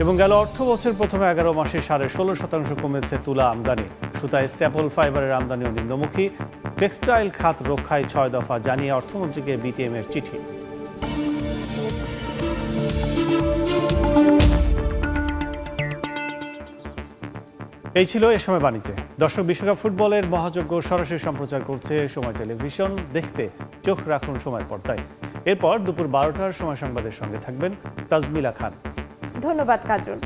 এবং গেল অর্থ বছর প্রথম 11 মাসে 16.5% কমেছে তুলা আমদানি। সুতায় স্ট্যাপল ফাইবারের আমদানিও নিম্নমুখী। টেক্সটাইল খাত রক্ষায় 6 দফা জানিয়ে অর্থমন্ত্রীকে বিটিএম এর চিঠি। এই ছিল এ সময় বাণিজ্যে। দর্শক, বিশ্বকাপ ফুটবলের মহাযজ্ঞ সরাসরি সম্প্রচার করছে সময় টেলিভিশন। দেখতে চোখ রাখুন সময় পর্দায়। এরপর দুপুর 12টার সময় সংবাদের সঙ্গে থাকবেন তাজমিলা খান। ধন্যবাদ কাজল।